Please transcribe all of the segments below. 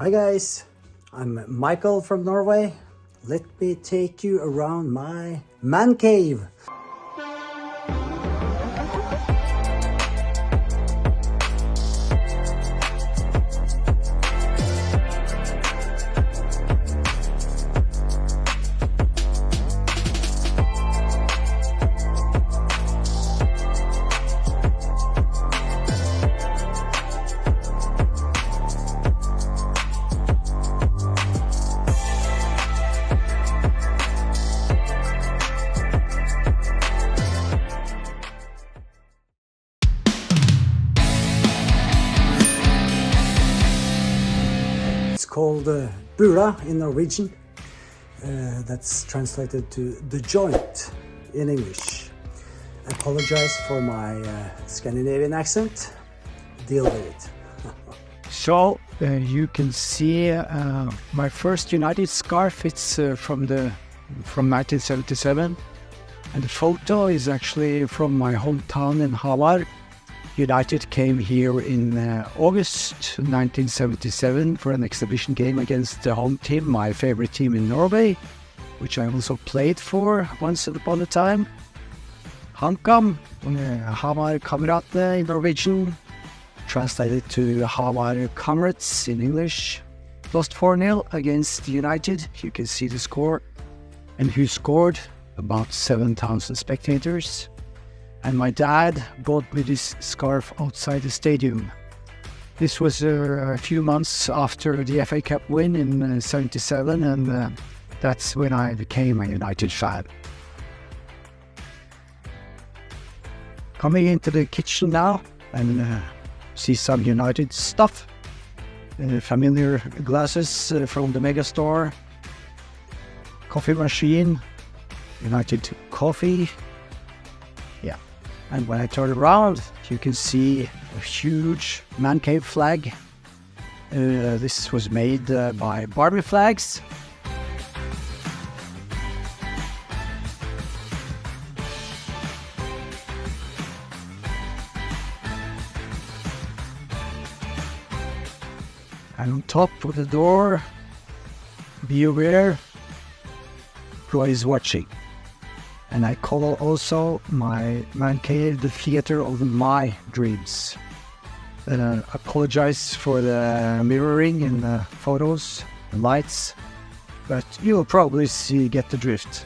Hi guys, I'm Michael from Norway. Let me take you around my man cave. It's called bula in Norwegian. That's translated to the joint in English. I apologize for my Scandinavian accent. Deal with it. So you can see my first United scarf. It's from 1977, and the photo is actually from my hometown in Hamar. United came here in August 1977 for an exhibition game against the home team, my favorite team in Norway, which I also played for once upon a time. HamKam, Hamar Kameratene in Norwegian, translated to Hamar Comrades in English. Lost 4-0 against United. You can see the score. And who scored? About 7,000 spectators. And my dad bought me this scarf outside the stadium. This was a few months after the FA Cup win in '77, and that's when I became a United fan. Coming into the kitchen now and see some United stuff. Familiar glasses from the mega store. Coffee machine. United coffee. Yeah. And when I turn around, you can see a huge man cave flag. This was made by Barbie flags. And on top of the door, be aware who is watching. And I call also my man cave the theater of my dreams. Apologize for the mirroring in the photos and lights, but you'll probably get the drift.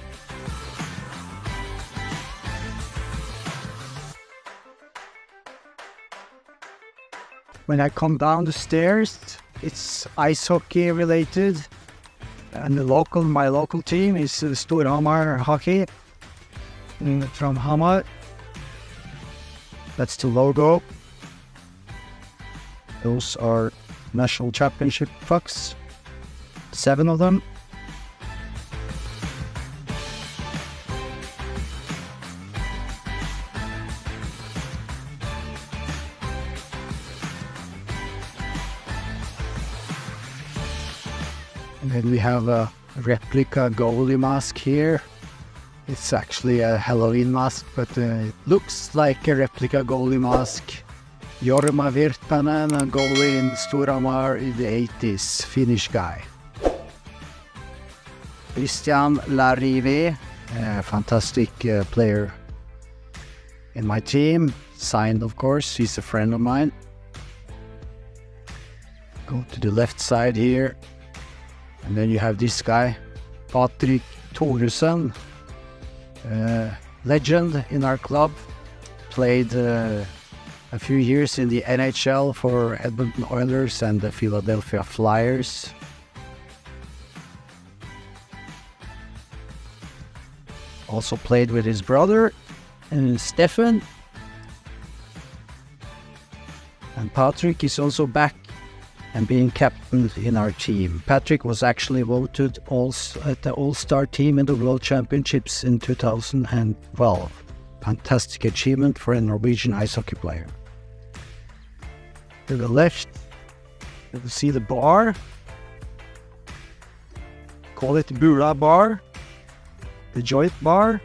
When I come down the stairs, it's ice hockey related, and my local team is Storhamar hockey. From Hamar. That's the logo. Those are national championship pucks, 7 of them. And then we have a replica goalie mask here. It's actually a Halloween mask, but it looks like a replica goalie mask. Jorma Virtanen, a goalie in Storhamar in the 80s, Finnish guy. Christian Larive, a fantastic player in my team. Signed, of course, he's a friend of mine. Go to the left side here. And then you have this guy, Patrick Thoresen. Legend in our club, played a few years in the NHL for Edmonton Oilers and the Philadelphia Flyers. Also played with his brother, Stefan. And Patrick is also back and being captain in our team. Patrick was actually voted at the All-Star team in the World Championships in 2012. Fantastic achievement for a Norwegian ice hockey player. To the left, you can see the bar. Call it Bula bar, the joint bar.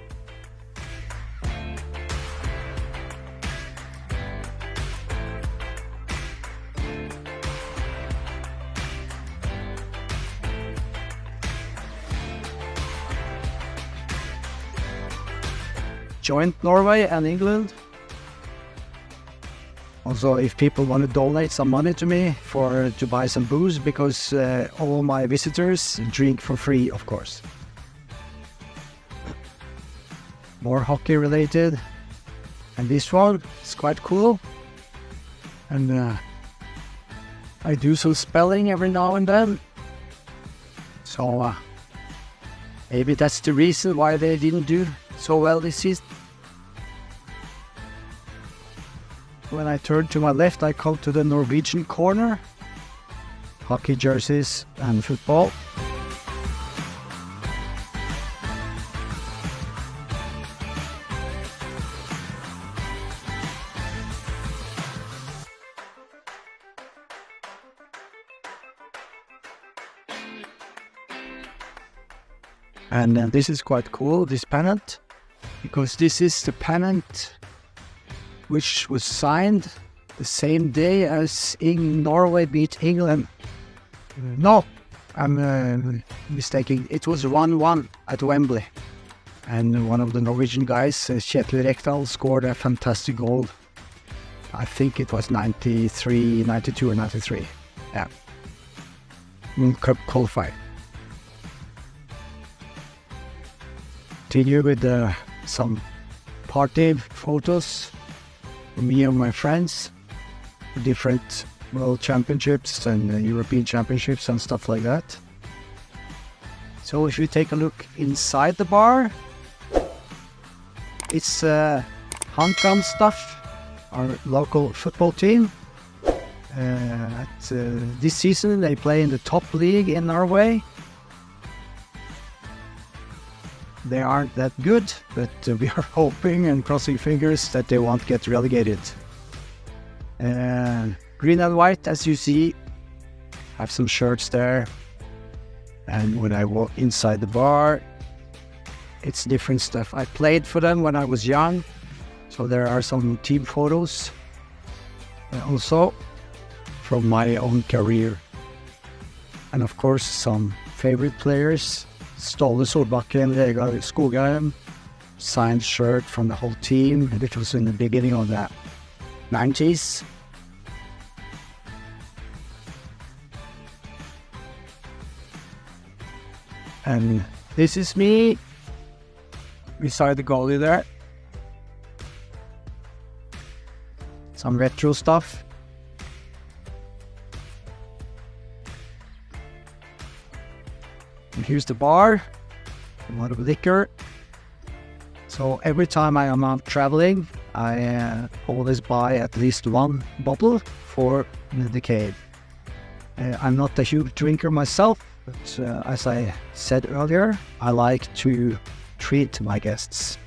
joint Norway and England. Also, if people want to donate some money to me to buy some booze, because all my visitors drink for free, of course. More hockey related. And this one is quite cool. And I do some spelling every now and then. So maybe that's the reason why they didn't do so well this season. When I turn to my left, I come to the Norwegian Corner. Hockey jerseys and football. And this is quite cool, this pennant, because this is the pennant which was signed the same day as Norway beat England. No, I'm mistaken. It was 1-1 at Wembley. And one of the Norwegian guys, Kjetil Rekdal, scored a fantastic goal. I think it was 92 or 93. Yeah. Cup qualified. Continue with some party photos for me and my friends, different world championships and European championships and stuff like that. So if you take a look inside the bar, it's HamKam stuff, our local football team. This season they play in the top league in Norway. They aren't that good, but we are hoping and crossing fingers that they won't get relegated. Green and white, as you see, have some shirts there. And when I walk inside the bar, it's different stuff. I played for them when I was young, so there are some team photos also from my own career. And of course, some favorite players. Ståle Solbakken, Vegard Skogheim, signed shirt from the whole team, which was in the beginning of the 90s. And this is me beside the goalie there. Some retro stuff. And here's the bar, a lot of liquor. So every time I am out traveling, I always buy at least one bottle for the cave. I'm not a huge drinker myself, but as I said earlier, I like to treat my guests.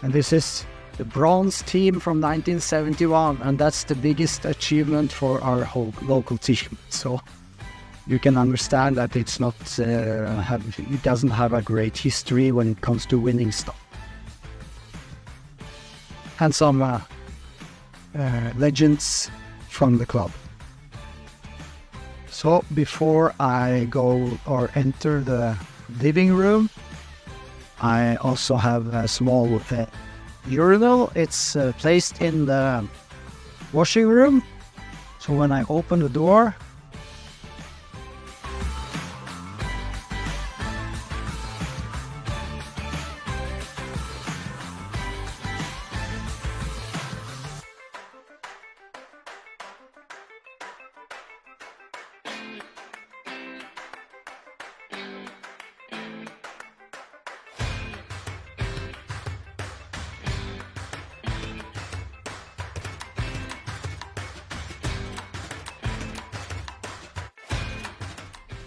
And this is the bronze team from 1971, and that's the biggest achievement for our whole local team. So you can understand that it's not, it doesn't have a great history when it comes to winning stuff. And some legends from the club. So before I go or enter the living room, I also have a small urinal. It's placed in the washing room. So when I open the door,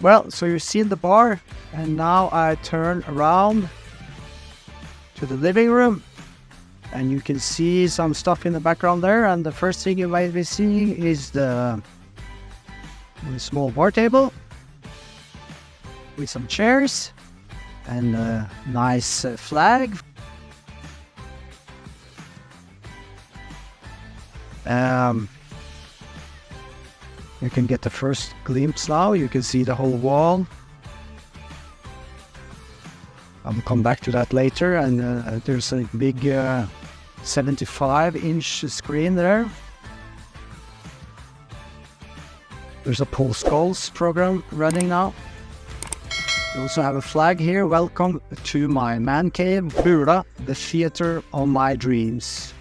well, so you've seen the bar, and now I turn around to the living room, and you can see some stuff in the background there. And the first thing you might be seeing is the small bar table with some chairs and a nice flag. You can get the first glimpse now. You can see the whole wall. I'll come back to that later. And there's a big 75-inch screen there. There's a Paul Scholes program running now. We also have a flag here. Welcome to my man cave, Bula, the theater of my dreams.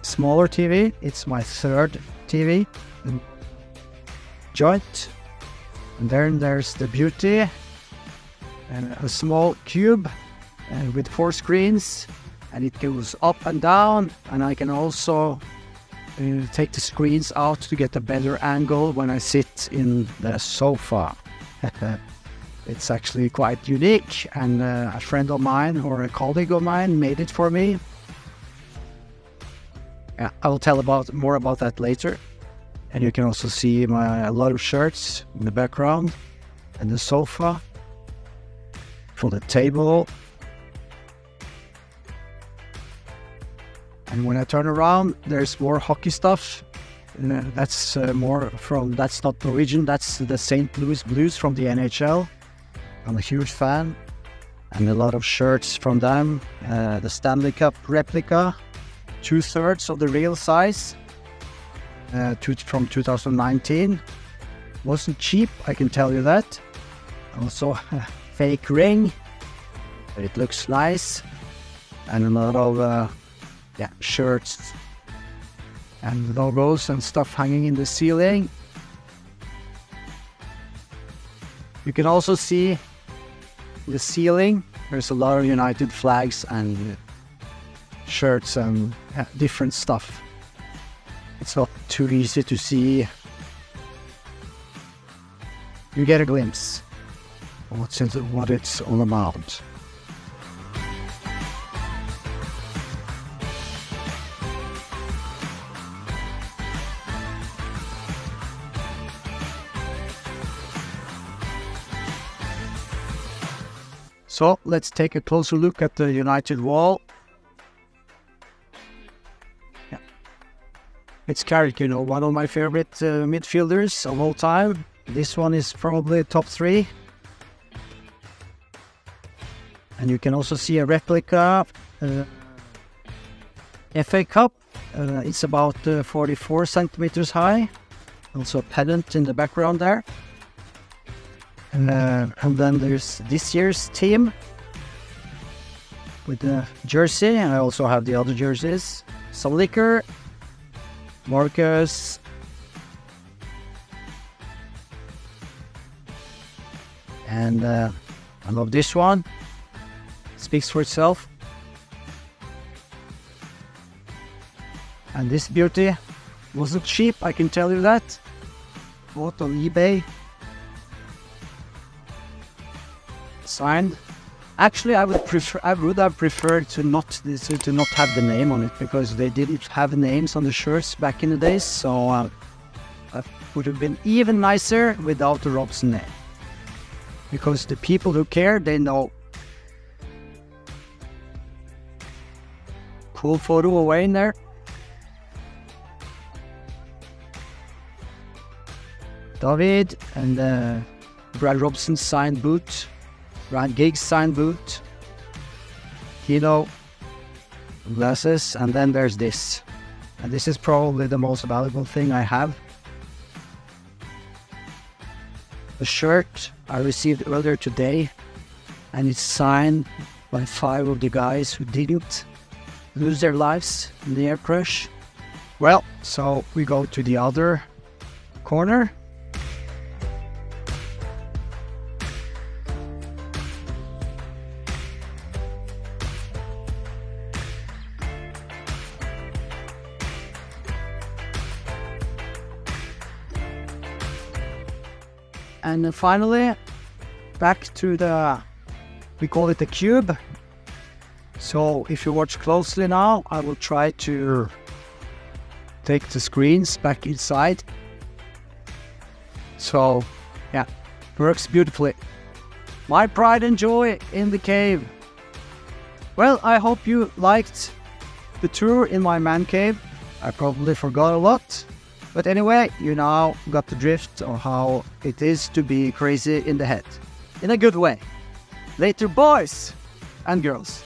Smaller TV, it's my third TV joint. And then there's the beauty, and a small cube with 4 screens, and it goes up and down, and I can also take the screens out to get a better angle when I sit in the sofa. It's actually quite unique, and a friend of mine or a colleague of mine made it for me. Yeah, I will tell more about that later. And you can also see a lot of shirts in the background, and the sofa for the table. And when I turn around, there's more hockey stuff. That's not Norwegian, that's the St. Louis Blues from the NHL. I'm a huge fan. And a lot of shirts from them. The Stanley Cup replica, 2/3 of the real size, from 2019. Wasn't cheap, I can tell you that. Also a fake ring, but it looks nice. And a lot of shirts and logos and stuff hanging in the ceiling. You can also see the ceiling. There's a lot of United flags and shirts and different stuff. It's not too easy to see. You get a glimpse of what it's all about. So let's take a closer look at the Utd Wall. Yeah. It's Carrick, one of my favorite midfielders of all time. This one is probably top 3. And you can also see a replica FA Cup. It's about 44 centimeters high. Also a pennant in the background there. And then there's this year's team with the jersey, and I also have the other jerseys. Some liquor, Marcus, and I love this one. Speaks for itself. And this beauty wasn't cheap, I can tell you that. Bought on eBay. Signed. Actually, I would have preferred to not have the name on it, because they didn't have names on the shirts back in the days. So it would have been even nicer without the Robson name, because the people who care, they know. Cool photo away in there. David and Brad Robson signed boot. Ryan Giggs signed boot. Kino glasses, and then there's this. And this is probably the most valuable thing I have. The shirt I received earlier today, and it's signed by 5 of the guys who didn't lose their lives in the air crash. Well, so we go to the other corner. And finally, back to we call it the cube. So if you watch closely now, I will try to take the screens back inside. So, yeah, works beautifully. My pride and joy in the cave. Well, I hope you liked the tour in my man cave. I probably forgot a lot, But anyway, you now got the drift of how it is to be crazy in the head. In a good way. Later, boys and girls.